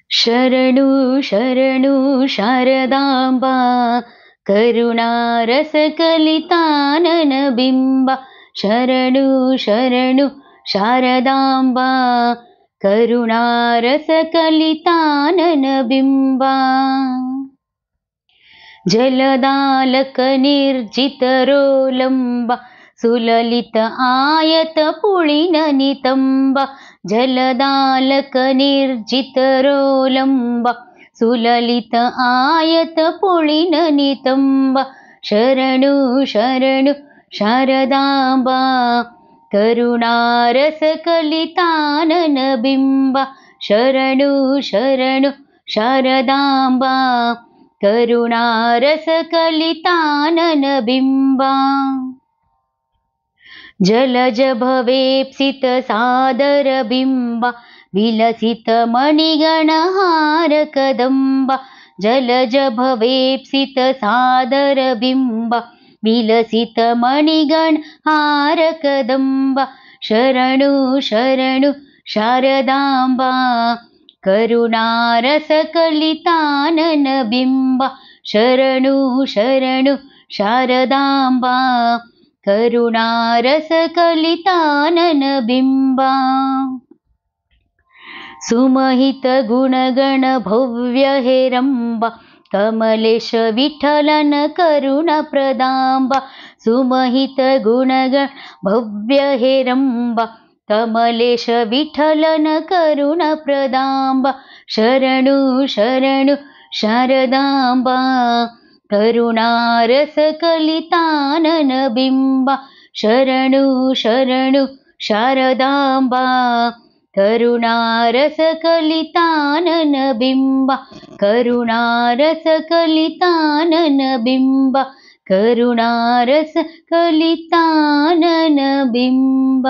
ಶರಣು ಶರಣು ಶಾರದಾಂಬಾ ಕರುಣಾರಸ ಕಲಿತಾನನ ಬಿಂಬ. ಶರಣು ಶರಣು ಶಾರದಾಂಬಾ ಕರುಣಾರಸ ಕಲಿತಾನನ ಬಿಂಬ. ಜಲದಾಲಕ ನಿರ್ಜಿತರೋಲಂಬ ಸುಲಲಿತ ಆಯತ ಪುಳಿನ ನಿತಂಬ. ಜಲದಾಲಕ ನಿರ್ಜಿತರೋಲಂಬ ಸುಲಲಿತ ಆಯತ ಪುಳಿನ ನಿತಂಬ. ಶರಣು ಶರಣು ಶಾರದಾಂಬಾ ಕರುಣಾರಸ ಕಲಿತಾನನ ಬಿಂಬ. ಶರಣು ಶರಣು ಶಾರದಾಂಬಾ ಕರುಣಾರಸ ಕಲಿತಾನನ ಬಿಂಬ. ಜಲಜ ಭವೇಪ್ಸಿತ ಸಾದರ ಬಿಂಬ ವಿಲಸಿತ ಮಣಿಗಣ ಹಾರ ಕದಂಬ. ಜಲಜ ಭವೇಪ್ಸಿತ ಸಾದರ ಬಿಂಬ ವಿಲಸಿತ ಮಣಿಗಣ ಹಾರ ಕದಂಬ. ಶರಣು ಶರಣು ಶಾರದಾಂಬಾ ಕರುಣಾರಸ ಕಲಿತಾನನ ಬಿಂಬ. ಶರಣು ಶರಣು ಶಾರದಾಂಬಾ ಕರುಣಾರಸ ಕಲಿತಾನನ ಬಿಂಬ. ಸುಮಹಿತ ಗುಣಗಣ ಭವ್ಯ ಹೇರಂಬ ಕಮಲೇಶ ವಿಠಲನ ಕರುಣ ಪ್ರದಾಂಬ. ಸುಮಹಿತ ಗುಣಗಣ ಭವ್ಯ ಹೇರಂಬ ಕಮಲೇಶ ವಿಠಲನ ಕರುಣ ಪ್ರದಾಂಬ. ಶರಣು ಶರಣು ಶಾರದಾಂಬಾ ಕರುಣಾರಸ ಕಲಿತಾನನ ಬಿಂಬ. ಶರಣು ಶರಣು ಶಾರದಾಂಬಾ ಕರುಣಾರಸ ಕಲಿತಾನನ ಬಿಂಬ. ಕರುಣಾರಸ ಕಲಿತಾನನ ಬಿಂಬ. ಕರುಣಾರಸ ಕಲಿತಾನನ ಬಿಂಬ.